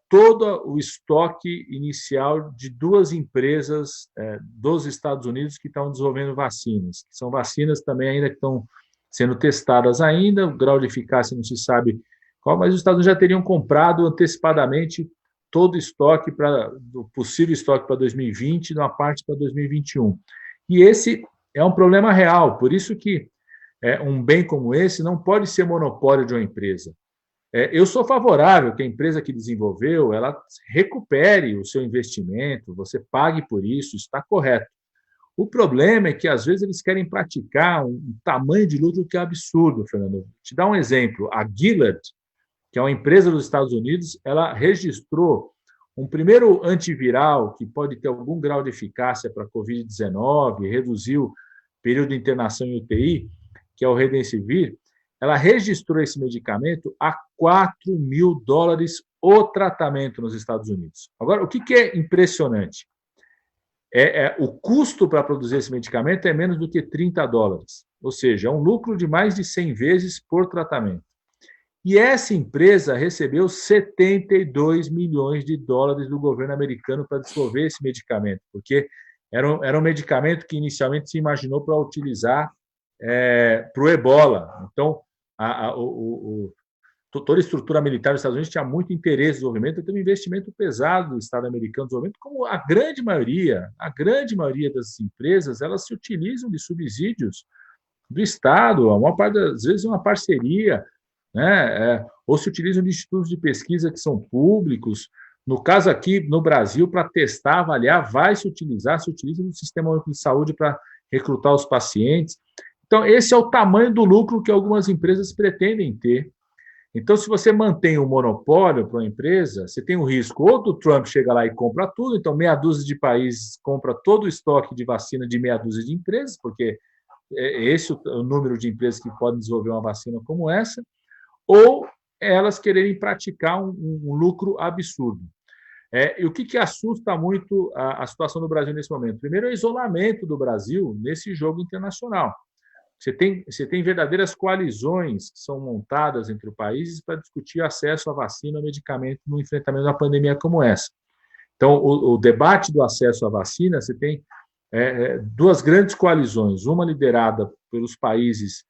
todo o estoque inicial de 2 empresas dos Estados Unidos que estão desenvolvendo vacinas, que são vacinas também ainda que estão sendo testadas ainda, o grau de eficácia não se sabe qual, mas os Estados Unidos já teriam comprado antecipadamente todo o estoque, do possível estoque para 2020 e uma parte para 2021. E esse é um problema real, por isso que um bem como esse não pode ser monopólio de uma empresa. Eu sou favorável que a empresa que desenvolveu, ela recupere o seu investimento, você pague por isso, está correto. O problema é que, às vezes, eles querem praticar um tamanho de lucro que é absurdo, Fernando. Vou te dar um exemplo. A Gilead, que é uma empresa dos Estados Unidos, ela registrou um primeiro antiviral que pode ter algum grau de eficácia para a Covid-19, reduziu o período de internação em UTI, que é o Remdesivir. Ela registrou esse medicamento a $4.000 o tratamento nos Estados Unidos. Agora, o que é impressionante? O custo para produzir esse medicamento é menos do que $30, ou seja, é um lucro de mais de 100 vezes por tratamento. E essa empresa recebeu $72 milhões do governo americano para desenvolver esse medicamento, porque era um medicamento que inicialmente se imaginou para utilizar para o ebola. Então, toda a estrutura militar dos Estados Unidos tinha muito interesse no desenvolvimento, tem um investimento pesado do Estado americano no desenvolvimento, como a grande maioria das empresas, elas se utilizam de subsídios do Estado, a maior parte das vezes uma parceria, né? Ou se utilizam de institutos de pesquisa que são públicos. No caso aqui, no Brasil, para testar, avaliar, se utiliza do Sistema Único de Saúde para recrutar os pacientes. Então, esse é o tamanho do lucro que algumas empresas pretendem ter. Então, se você mantém um monopólio para uma empresa, você tem o risco ou do Trump chega lá e compra tudo, então meia dúzia de países compra todo o estoque de vacina de meia dúzia de empresas, porque esse é o número de empresas que podem desenvolver uma vacina como essa, ou elas quererem praticar um lucro absurdo. E o que assusta muito a situação do Brasil nesse momento? Primeiro, é o isolamento do Brasil nesse jogo internacional. Você tem verdadeiras coalizões que são montadas entre os países para discutir acesso à vacina, ao medicamento no enfrentamento de uma pandemia como essa. Então, o debate do acesso à vacina, você tem 2 grandes coalizões, uma liderada pelos países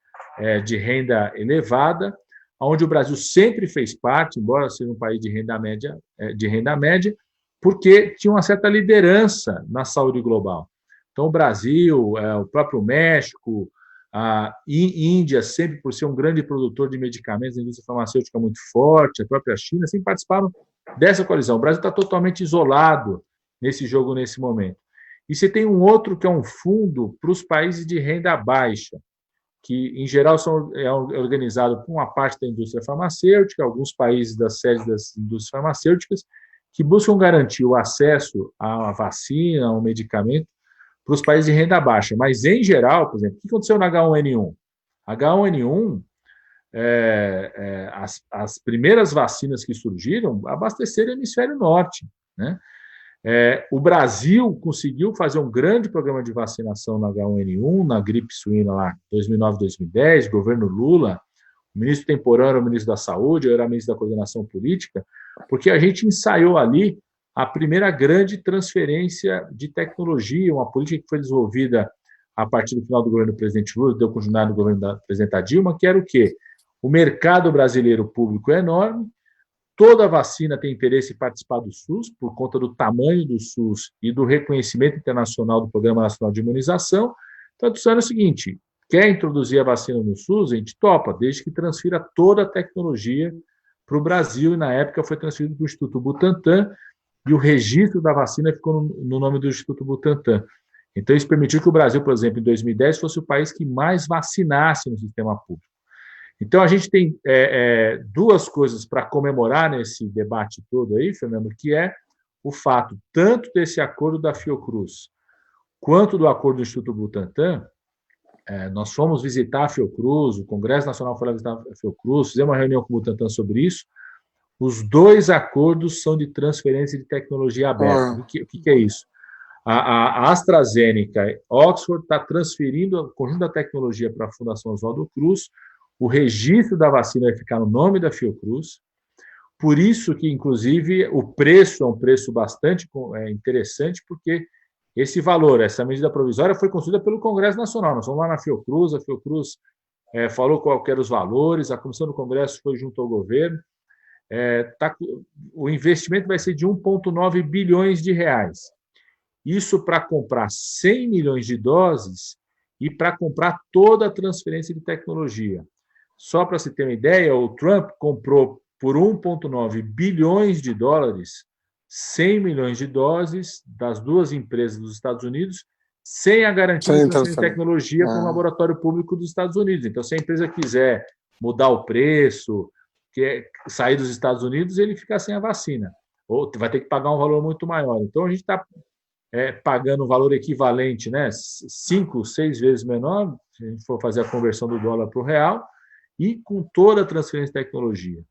de renda elevada, onde o Brasil sempre fez parte, embora seja um país de renda média, porque tinha uma certa liderança na saúde global. Então, o Brasil, o próprio México, a Índia, sempre por ser um grande produtor de medicamentos, a indústria farmacêutica muito forte, a própria China, sempre participaram dessa coalizão. O Brasil está totalmente isolado nesse jogo, nesse momento. E você tem um outro que é um fundo para os países de renda baixa, que, em geral, é organizado por uma parte da indústria farmacêutica, alguns países das sedes das indústrias farmacêuticas, que buscam garantir o acesso à vacina, ao medicamento, para os países de renda baixa. Mas, em geral, por exemplo, o que aconteceu no H1N1? H1N1, as primeiras vacinas que surgiram abasteceram o hemisfério norte, né? O Brasil conseguiu fazer um grande programa de vacinação na H1N1, na gripe suína lá, 2009, 2010, governo Lula. O ministro temporâneo era o ministro da Saúde, eu era ministro da Coordenação Política, porque a gente ensaiou ali a primeira grande transferência de tecnologia, uma política que foi desenvolvida a partir do final do governo do presidente Lula, deu continuidade no governo da presidenta Dilma, que era o quê? O mercado brasileiro público é enorme, toda vacina tem interesse em participar do SUS, por conta do tamanho do SUS e do reconhecimento internacional do Programa Nacional de Imunização. Então, a discussão era o seguinte: quer introduzir a vacina no SUS? A gente topa, desde que transfira toda a tecnologia para o Brasil, e na época foi transferido para o Instituto Butantan, e o registro da vacina ficou no nome do Instituto Butantan. Então, isso permitiu que o Brasil, por exemplo, em 2010, fosse o país que mais vacinasse no sistema público. Então, a gente tem duas coisas para comemorar nesse debate todo aí, Fernando, que é o fato tanto desse acordo da Fiocruz quanto do acordo do Instituto Butantan. Nós fomos visitar a Fiocruz, o Congresso Nacional foi lá visitar a Fiocruz, fizemos uma reunião com o Butantan sobre isso. Os dois acordos são de transferência de tecnologia aberta. O que é isso? A AstraZeneca, Oxford, está transferindo o conjunto da tecnologia para a Fundação Oswaldo Cruz. O registro da vacina vai ficar no nome da Fiocruz. Por isso que, inclusive, o preço é um preço bastante interessante, porque esse valor, essa medida provisória, foi construída pelo Congresso Nacional. Nós fomos lá na Fiocruz, a Fiocruz falou qual eram os valores, a Comissão do Congresso foi junto ao governo. O investimento vai ser de 1,9 bilhões de reais. Isso para comprar 100 milhões de doses e para comprar toda a transferência de tecnologia. Só para se ter uma ideia, o Trump comprou por 1,9 bilhões de dólares 100 milhões de doses das duas empresas dos Estados Unidos, sem a garantia de transferência de tecnologia para um laboratório público dos Estados Unidos. Então, se a empresa quiser mudar o preço, sair dos Estados Unidos, ele fica sem a vacina, ou vai ter que pagar um valor muito maior. Então, a gente está pagando um valor equivalente, né, 5, 6 vezes menor, se a gente for fazer a conversão do dólar para o real, e com toda a transferência de tecnologia.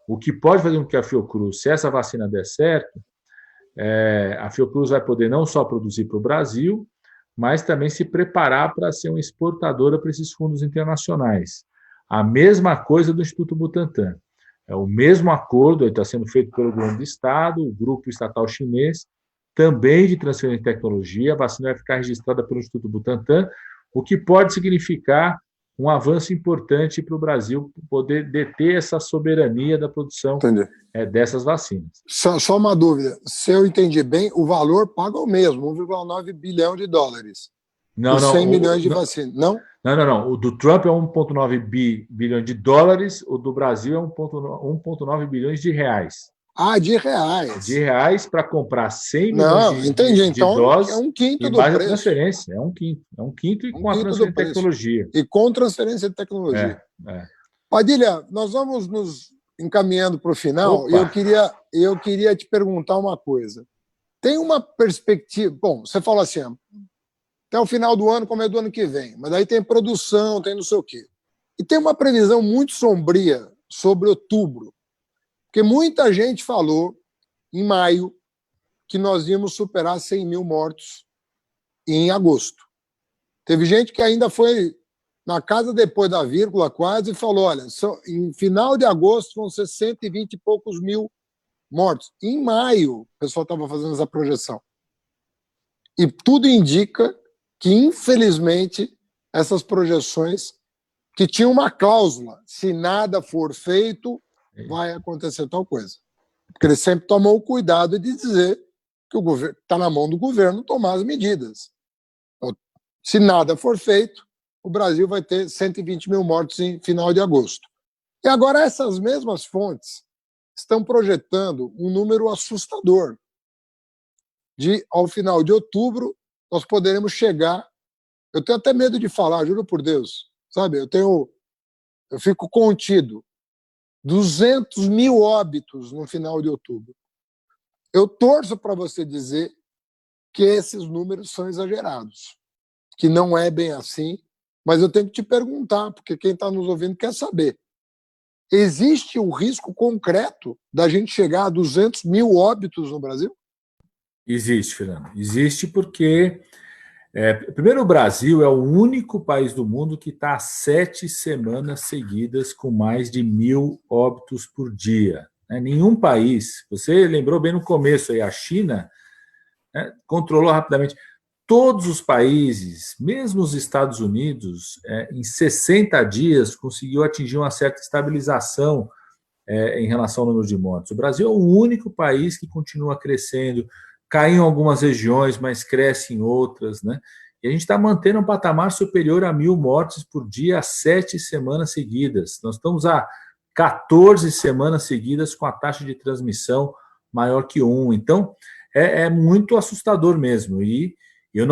O que pode fazer com que a Fiocruz, se essa vacina der certo, a Fiocruz vai poder não só produzir para o Brasil, mas também se preparar para ser uma exportadora para esses fundos internacionais. A mesma coisa do Instituto Butantan. É o mesmo acordo, está sendo feito pelo governo do Estado, o grupo estatal chinês, também de transferência de tecnologia. A vacina vai ficar registrada pelo Instituto Butantan, o que pode significar um avanço importante para o Brasil poder deter essa soberania da produção dessas vacinas. Só uma dúvida, se eu entendi bem, o valor paga o mesmo, 1,9 bilhão de dólares. Não, por 100 milhões de vacinas, não? Não. O do Trump é 1,9 bilhão de dólares, o do Brasil é 1,9 bilhões de reais. De reais. De reais para comprar 100 milhões de doses. É um quinto do preço. Transferência, é um quinto e com a transferência de tecnologia. E com transferência de tecnologia. Padilha, nós vamos nos encaminhando para o final. E eu queria te perguntar uma coisa. Tem uma perspectiva... Bom, você fala assim, até o final do ano, como é do ano que vem. Mas aí tem produção, tem não sei o quê. E tem uma previsão muito sombria sobre outubro. Porque muita gente falou, em maio, que nós íamos superar 100 mil mortos em agosto. Teve gente que ainda foi na casa depois da vírgula quase e falou, olha, em final de agosto vão ser 120 e poucos mil mortos. Em maio, o pessoal estava fazendo essa projeção. E tudo indica que, infelizmente, essas projeções, que tinham uma cláusula, se nada for feito, vai acontecer tal coisa. Porque ele sempre tomou o cuidado de dizer que o governo está na mão do governo tomar as medidas. Então, se nada for feito, o Brasil vai ter 120 mil mortos em final de agosto. E agora essas mesmas fontes estão projetando um número assustador de, ao final de outubro, nós poderemos chegar... Eu tenho até medo de falar, juro por Deus. Sabe, eu fico contido. 200 mil óbitos no final de outubro. Eu torço para você dizer que esses números são exagerados, que não é bem assim, mas eu tenho que te perguntar, porque quem está nos ouvindo quer saber. Existe o risco concreto da gente chegar a 200 mil óbitos no Brasil? Existe, Fernando. Existe porque Primeiro, o Brasil é o único país do mundo que está há 7 semanas seguidas com mais de 1.000 óbitos por dia. Nenhum país, você lembrou bem no começo, aí, a China controlou rapidamente. Todos os países, mesmo os Estados Unidos, em 60 dias conseguiu atingir uma certa estabilização em relação ao número de mortes. O Brasil é o único país que continua crescendo, cai em algumas regiões, mas cresce em outras, né? E a gente está mantendo um patamar superior a 1.000 mortes por dia há 7 semanas seguidas. Nós estamos há 14 semanas seguidas com a taxa de transmissão maior que 1. Então, é muito assustador mesmo. E eu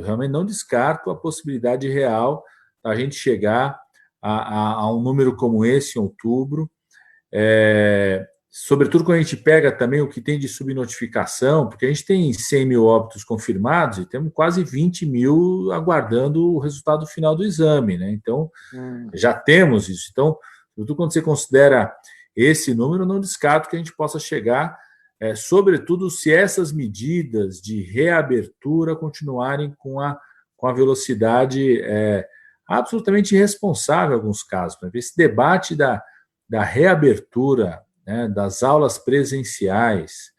realmente não descarto a possibilidade real da gente chegar a um número como esse em outubro. Sobretudo quando a gente pega também o que tem de subnotificação, porque a gente tem 100 mil óbitos confirmados e temos quase 20 mil aguardando o resultado final do exame, né? Então, já temos isso. Então, sobretudo quando você considera esse número, não descarto que a gente possa chegar, sobretudo se essas medidas de reabertura continuarem com a velocidade absolutamente irresponsável em alguns casos. Esse debate da reabertura, né, das aulas presenciais,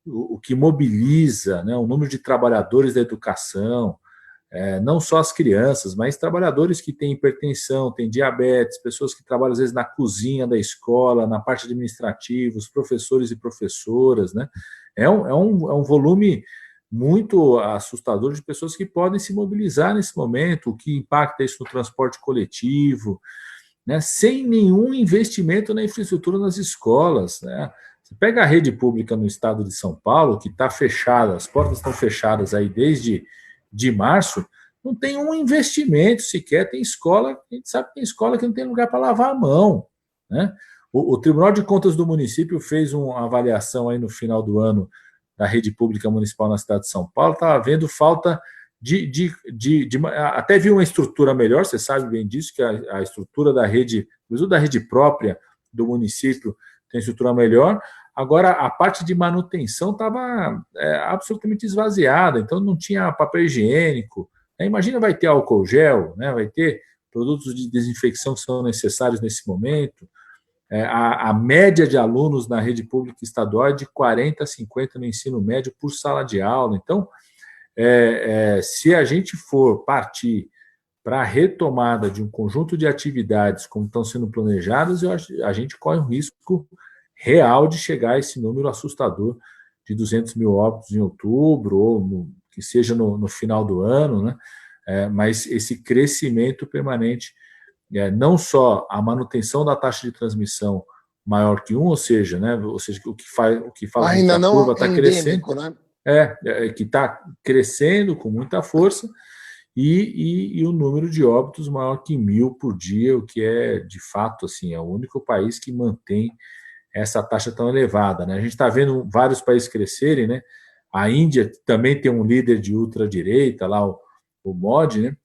o que mobiliza, né, o número de trabalhadores da educação, não só as crianças, mas trabalhadores que têm hipertensão, têm diabetes, pessoas que trabalham às vezes na cozinha da escola, na parte administrativa, os professores e professoras, né? É um volume muito assustador de pessoas que podem se mobilizar nesse momento, o que impacta isso no transporte coletivo, né, sem nenhum investimento na infraestrutura nas escolas, né? Você pega a rede pública no estado de São Paulo, que está fechada, as portas estão fechadas aí desde de março, não tem um investimento sequer. Tem escola, a gente sabe que tem escola que não tem lugar para lavar a mão, né? O Tribunal de Contas do município fez uma avaliação aí no final do ano da rede pública municipal na cidade de São Paulo, estava havendo falta até viu uma estrutura melhor, você sabe bem disso, que a estrutura da rede, inclusive da rede própria do município, tem estrutura melhor. Agora, a parte de manutenção estava absolutamente esvaziada, então não tinha papel higiênico. Imagina, vai ter álcool gel, né? Vai ter produtos de desinfecção que são necessários nesse momento. A média de alunos na rede pública estadual é de 40 a 50 no ensino médio por sala de aula. Então, se a gente for partir para a retomada de um conjunto de atividades como estão sendo planejadas, a gente corre um risco real de chegar a esse número assustador de 200 mil óbitos em outubro, ou que seja no final do ano, né? Mas esse crescimento permanente, não só a manutenção da taxa de transmissão maior que 1, ou seja, o que fala ainda que a não curva está endêmico, crescendo, né? que está crescendo com muita força, e o número de óbitos maior que 1.000 por dia, o que é, de fato, assim, é o único país que mantém essa taxa tão elevada, né? A gente está vendo vários países crescerem, né? A Índia também tem um líder de ultradireita, lá o Modi, né?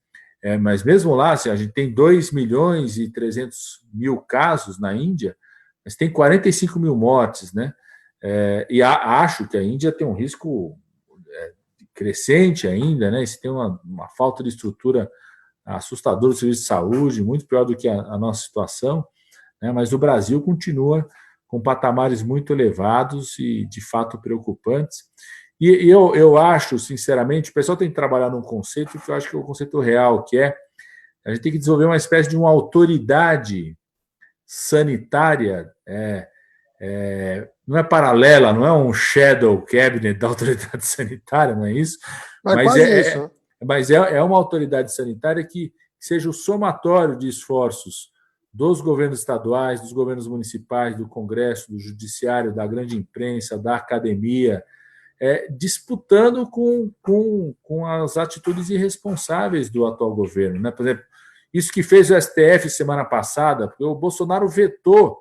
Mas mesmo lá, assim, a gente tem 2 milhões e 300 mil casos na Índia, mas tem 45 mil mortes, né? E acho que a Índia tem um risco crescente ainda, né? Se tem uma falta de estrutura assustadora do serviço de saúde, muito pior do que a nossa situação, né? Mas o Brasil continua com patamares muito elevados e, de fato, preocupantes. E eu acho, sinceramente, o pessoal tem que trabalhar num conceito que eu acho que é o conceito real, que a gente tem que desenvolver uma espécie de uma autoridade sanitária, não é paralela, não é um shadow cabinet da autoridade sanitária, não é isso? Mas quase isso, né? Mas é uma autoridade sanitária que seja o somatório de esforços dos governos estaduais, dos governos municipais, do Congresso, do Judiciário, da grande imprensa, da academia, disputando com as atitudes irresponsáveis do atual governo, né? Por exemplo, isso que fez o STF semana passada, porque o Bolsonaro vetou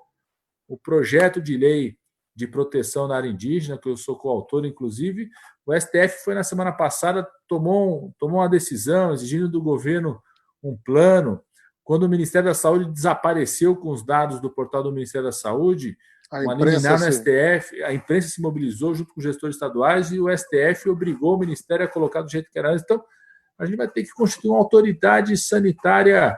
o projeto de lei de proteção na área indígena, que eu sou coautor, inclusive. O STF foi na semana passada, tomou uma decisão exigindo do governo um plano. quando o Ministério da Saúde desapareceu com os dados do portal do Ministério da Saúde, uma liminar no STF, a imprensa se mobilizou junto com os gestores estaduais e o STF obrigou o Ministério a colocar do jeito que era antes. Então, a gente vai ter que constituir uma autoridade sanitária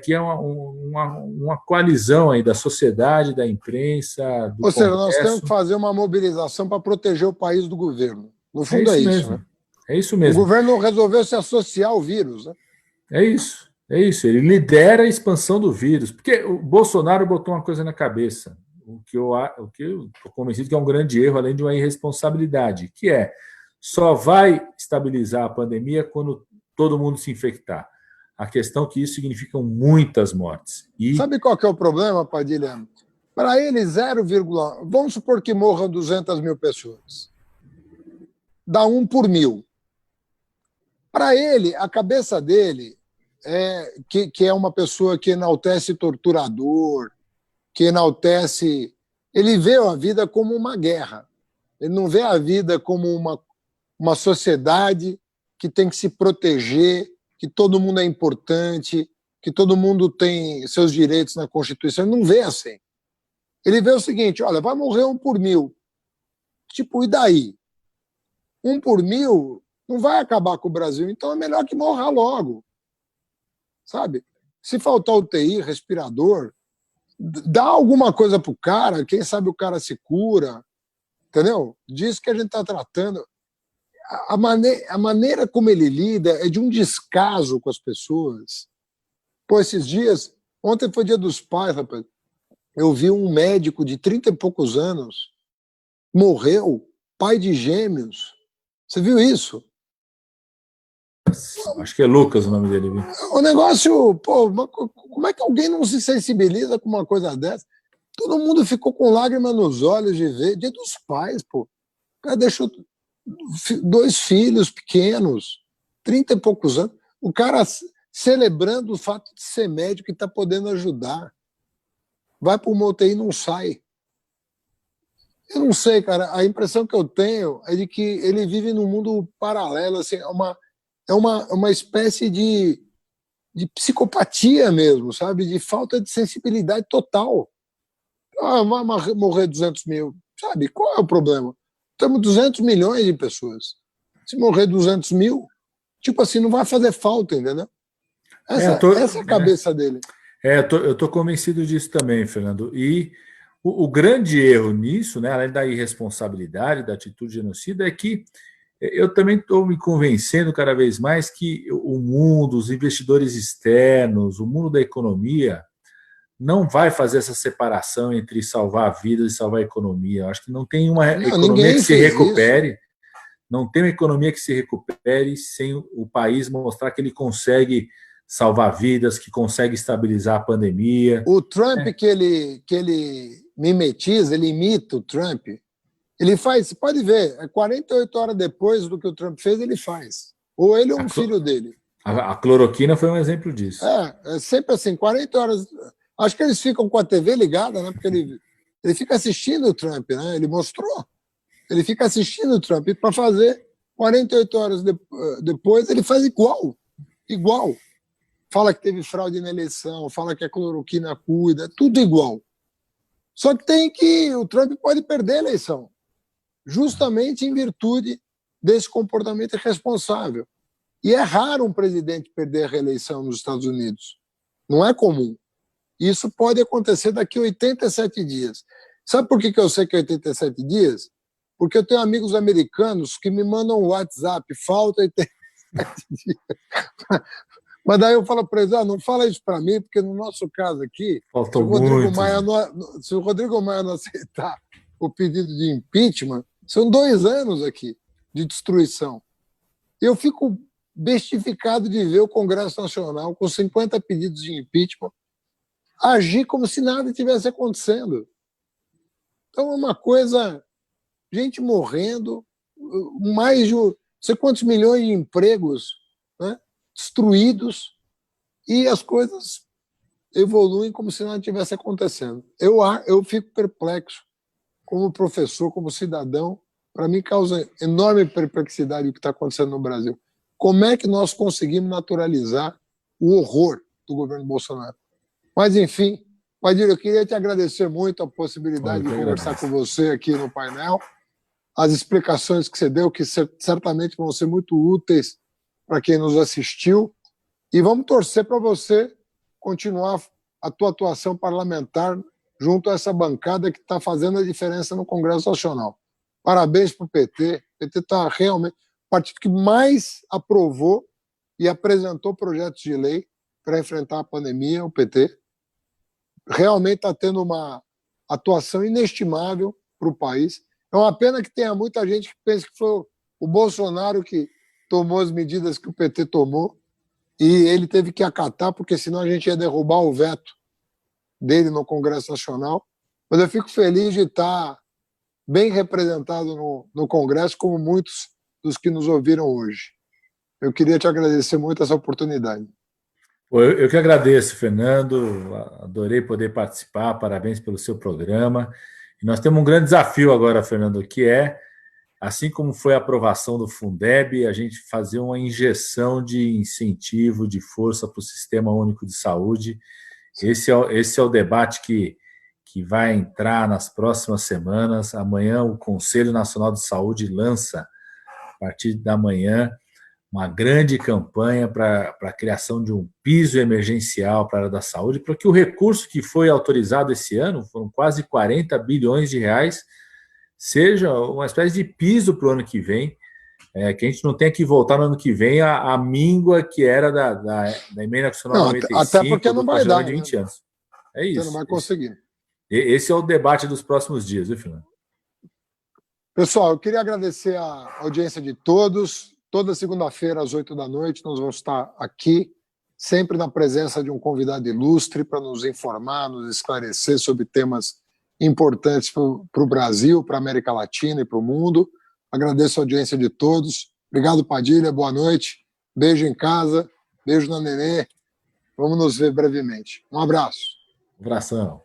que é uma coalizão aí da sociedade, da imprensa, do Ou seja, Congresso. nós temos que fazer uma mobilização para proteger o país do governo. No fundo é isso mesmo. Né? É isso mesmo. O governo resolveu se associar ao vírus. Né? É isso. Ele lidera a expansão do vírus. Porque o Bolsonaro botou uma coisa na cabeça, o que eu estou convencido que é um grande erro, além de uma irresponsabilidade, que só vai estabilizar a pandemia quando todo mundo se infectar. A questão é que isso significa muitas mortes. Sabe qual que é o problema, Padilha? Para ele, 0, vamos supor que morram 200 mil pessoas. Dá 1 por 1000. Para ele, a cabeça dele que é uma pessoa que enaltece torturador, que enaltece... Ele vê a vida como uma guerra. Ele não vê a vida como uma sociedade que tem que se proteger, que todo mundo é importante, que todo mundo tem seus direitos na Constituição. Ele não vê assim. Ele vê o seguinte, olha, vai morrer 1 por 1000. Tipo, e daí? 1 por 1000 não vai acabar com o Brasil, então é melhor que morra logo. Sabe? Se faltar UTI, respirador, dá alguma coisa para o cara, quem sabe o cara se cura, entendeu? Diz que a gente está tratando. A maneira como ele lida é de um descaso com as pessoas. Pô, esses dias, ontem foi Dia dos Pais, rapaz, eu vi um médico de 30 e poucos anos, morreu, pai de gêmeos. Você viu isso? Acho que é Lucas o nome dele. Viu? O negócio, pô, como é que alguém não se sensibiliza com uma coisa dessa? Todo mundo ficou com lágrimas nos olhos de ver. Dia dos Pais, pô. O cara deixou 2 filhos pequenos, 30 e poucos anos. O cara celebrando o fato de ser médico e está podendo ajudar. Vai para uma UTI e não sai. Eu não sei, cara. A impressão que eu tenho é de que ele vive num mundo paralelo, assim, é uma espécie de psicopatia mesmo, sabe? De falta de sensibilidade total. Vai morrer 200 mil, sabe? Qual é o problema? Temos 200 milhões de pessoas. Se morrer 200 mil, tipo assim, não vai fazer falta, entendeu? Essa é a cabeça dele. Eu tô convencido disso também, Fernando. E o grande erro nisso, né, além da irresponsabilidade, da atitude genocida, é que eu também estou me convencendo cada vez mais que o mundo, os investidores externos, o mundo da economia não vai fazer essa separação entre salvar vidas e salvar a economia. Eu acho que não tem uma economia que se recupere. Isso. Não tem uma economia que se recupere sem o país mostrar que ele consegue salvar vidas, que consegue estabilizar a pandemia. O Trump que ele mimetiza, ele imita o Trump. Ele faz, você pode ver, 48 horas depois do que o Trump fez, ele faz. Ou ele ou um filho dele. A cloroquina foi um exemplo disso. É sempre assim, 40 horas. Acho que eles ficam com a TV ligada, né? Porque ele fica assistindo o Trump, né? Ele mostrou. Ele fica assistindo o Trump para fazer 48 horas depois, ele faz igual. Igual. Fala que teve fraude na eleição, fala que a cloroquina cuida, tudo igual. Só que o Trump pode perder a eleição, justamente em virtude desse comportamento irresponsável. E é raro um presidente perder a reeleição nos Estados Unidos. Não é comum. Isso pode acontecer daqui a 87 dias. Sabe por que eu sei que é 87 dias? Porque eu tenho amigos americanos que me mandam um WhatsApp, falta 87 dias. Mas daí eu falo para eles, não fala isso para mim, porque no nosso caso aqui, se o Rodrigo Maia não aceitar o pedido de impeachment, são 2 anos aqui de destruição. Eu fico bestificado de ver o Congresso Nacional, com 50 pedidos de impeachment, agir como se nada tivesse acontecendo. Então é uma coisa, gente morrendo, mais de não sei quantos milhões de empregos, né, destruídos, e as coisas evoluem como se nada tivesse acontecendo. Eu fico perplexo como professor, como cidadão. Para mim causa enorme perplexidade o que está acontecendo no Brasil. Como é que nós conseguimos naturalizar o horror do governo Bolsonaro. Mas, enfim, Padilha, eu queria te agradecer muito a possibilidade de conversar com você aqui no painel, as explicações que você deu, que certamente vão ser muito úteis para quem nos assistiu, e vamos torcer para você continuar a tua atuação parlamentar junto a essa bancada que está fazendo a diferença no Congresso Nacional. Parabéns para o PT. O PT está realmente o partido que mais aprovou e apresentou projetos de lei para enfrentar a pandemia, o PT. Realmente está tendo uma atuação inestimável para o país. É uma pena que tenha muita gente que pensa que foi o Bolsonaro que tomou as medidas que o PT tomou e ele teve que acatar, porque senão a gente ia derrubar o veto dele no Congresso Nacional. Mas eu fico feliz de estar bem representado no Congresso, como muitos dos que nos ouviram hoje. Eu queria te agradecer muito essa oportunidade. Eu que agradeço, Fernando. Adorei poder participar. Parabéns pelo seu programa. E nós temos um grande desafio agora, Fernando, que é, assim como foi a aprovação do Fundeb, a gente fazer uma injeção de incentivo, de força para o Sistema Único de Saúde. Esse é o debate que vai entrar nas próximas semanas. Amanhã o Conselho Nacional de Saúde lança, a partir da manhã, uma grande campanha para a criação de um piso emergencial para a área da saúde, para que o recurso que foi autorizado esse ano, foram quase 40 bilhões de reais, seja uma espécie de piso para o ano que vem, que a gente não tenha que voltar no ano que vem a míngua que era da emenda constitucional 95, até porque não vai dar, de 20 anos. É isso. Você não vai conseguir. Esse é o debate dos próximos dias, viu, Fernando? Pessoal, eu queria agradecer a audiência de todos. Toda segunda-feira, às 8 da noite, nós vamos estar aqui, sempre na presença de um convidado ilustre para nos informar, nos esclarecer sobre temas importantes para o Brasil, para a América Latina e para o mundo. Agradeço a audiência de todos. Obrigado, Padilha. Boa noite. Beijo em casa. Beijo na Nenê. Vamos nos ver brevemente. Um abraço. Um abração.